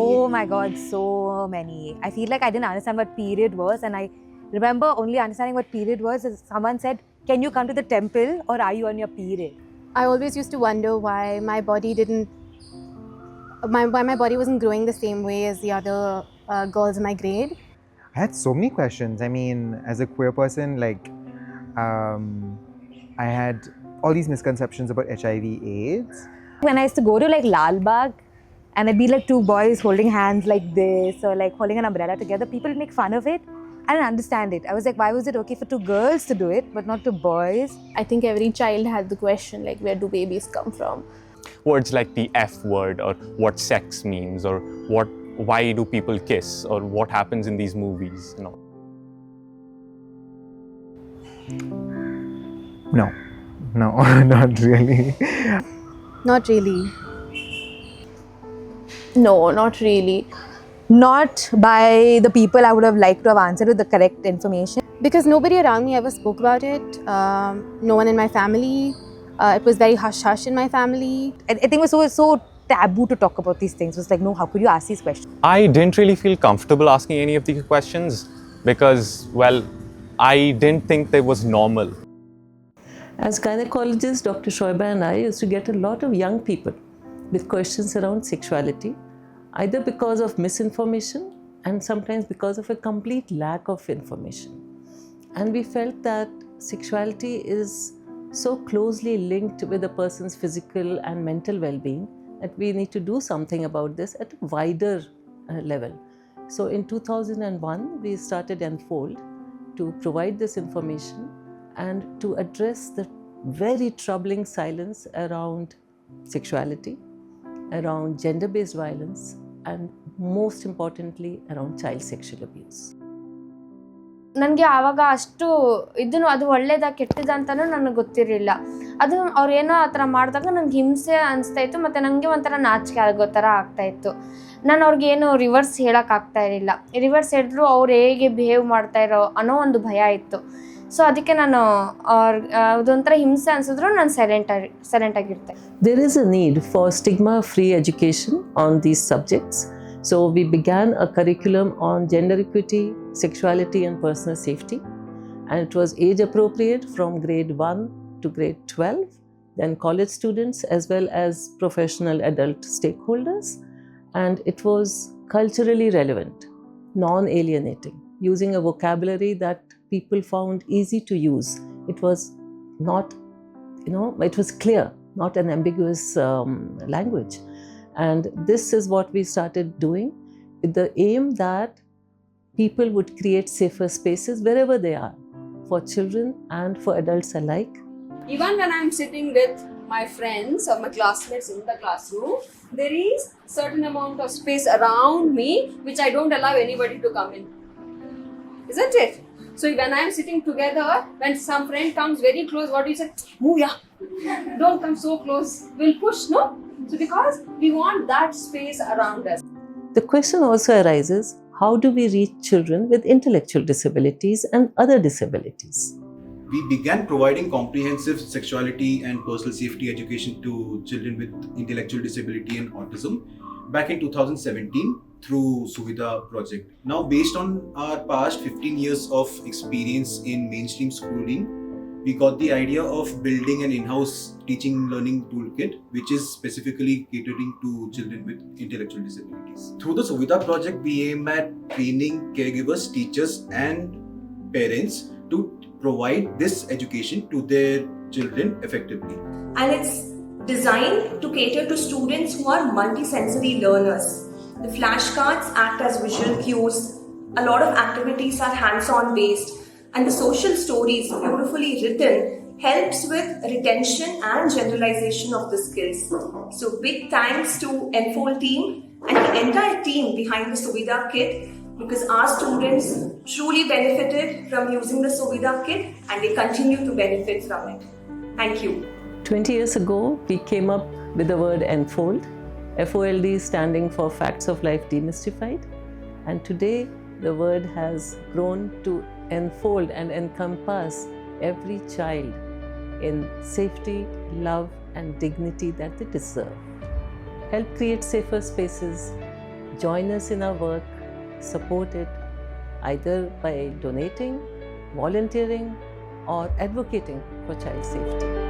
Oh my god, so many. I feel like I didn't understand what period was, and I remember only understanding what period was as someone said, "Can you come to the temple or are you on your period?" I always used to wonder why my body wasn't growing the same way as the other girls in my grade. I had so many questions. I mean, as a queer person, I had all these misconceptions about HIV/AIDS. When I used to go to like Lal Bagh, and it'd be like two boys holding hands like this or like holding an umbrella together, people would make fun of it. I didn't understand it. I was like, why was it okay for two girls to do it but not two boys? I think every child had the question, like, where do babies come from? Words like the F word, or what sex means, or why do people kiss, or what happens in these movies, No, not really. Not really. No, not really. Not by the people I would have liked to have answered with the correct information. Because nobody around me ever spoke about it. No one in my family. It was very hush-hush in my family. I think it was so taboo to talk about these things. It was like, no, how could you ask these questions? I didn't really feel comfortable asking any of these questions because, well, I didn't think they was normal. As gynecologists, Dr. Shoiba and I used to get a lot of young people with questions around sexuality, either because of misinformation and sometimes because of a complete lack of information. And we felt that sexuality is so closely linked with a person's physical and mental well-being that we need to do something about this at a wider level. So in 2001, we started Enfold to provide this information and to address the very troubling silence around sexuality, around gender-based violence, and most importantly, around child sexual abuse. ನನಗೆ ಆವಾಗ ಅಷ್ಟು ಇದನ್ನು ಅದು ಒಳ್ಳೇದಾ ಕೆಟ್ಟದ ಅಂತಲೂ ನನಗೆ ಗೊತ್ತಿರಲಿಲ್ಲ. ಅದು ಅವ್ರು ಏನೋ ಆ ಥರ ಮಾಡಿದಾಗ ನನಗೆ ಹಿಂಸೆ ಅನಿಸ್ತಾ ಇತ್ತು ಮತ್ತು ನನಗೆ ಒಂಥರ ನಾಚಿಕೆ ಆಗೋ ಥರ ಆಗ್ತಾಯಿತ್ತು. ನಾನು ಅವ್ರಿಗೇನು ರಿವರ್ಸ್ ಹೇಳೋಕ್ಕಾಗ್ತಾ ಇರಲಿಲ್ಲ. ರಿವರ್ಸ್ ಹೇಳಿದ್ರು ಅವ್ರು ಹೇಗೆ ಬಿಹೇವ್ ಮಾಡ್ತಾಯಿರೋ ಅನ್ನೋ ಒಂದು ಭಯ ಇತ್ತು. ಸೊ ಅದಕ್ಕೆ ನಾನು ಅದೊಂಥರ ಹಿಂಸೆ ಅನಿಸಿದ್ರು ನಾನು silent ಆಗಿರ್ತೆ. There is a need for stigma-free education on these subjects. So we began a curriculum on gender equity, sexuality and personal safety, and it was age appropriate from grade 1 to grade 12, then college students as well as professional adult stakeholders, and it was culturally relevant, non-alienating, using a vocabulary that people found easy to use. It was not, it was clear, not an ambiguous language. And this is what we started doing with the aim that people would create safer spaces wherever they are, for children and for adults alike. Even when I'm sitting with my friends or my classmates in the classroom, there is certain amount of space around me which I don't allow anybody to come in. Isn't it? So when I'm sitting together, when some friend comes very close, what do you say? Move, yeah. Don't come so close. We'll push, no? So because we want that space around us. The question also arises, how do we reach children with intellectual disabilities and other disabilities? We began providing comprehensive sexuality and personal safety education to children with intellectual disability and autism back in 2017 through Suvidha project. Now, based on our past 15 years of experience in mainstream schooling, we got the idea of building an in-house teaching learning toolkit which is specifically catering to children with intellectual disabilities. Through the Suvidha project, we aim at training caregivers, teachers and parents to provide this education to their children effectively. And it's designed to cater to students who are multisensory learners. The flashcards act as visual cues. A lot of activities are hands-on based, and the social stories, beautifully written, helps with retention and generalization of the skills. So big thanks to Enfold team and the entire team behind the Suvidha kit, because our students truly benefited from using the Suvidha kit and they continue to benefit from it. Thank you. 20 years ago, we came up with the word Enfold, FOLD standing for Facts of Life Demystified, and today the word has grown to enfold and encompass every child in safety, love and dignity that they deserve. Help create safer spaces, join us in our work, support it either by donating, volunteering, or advocating for child safety.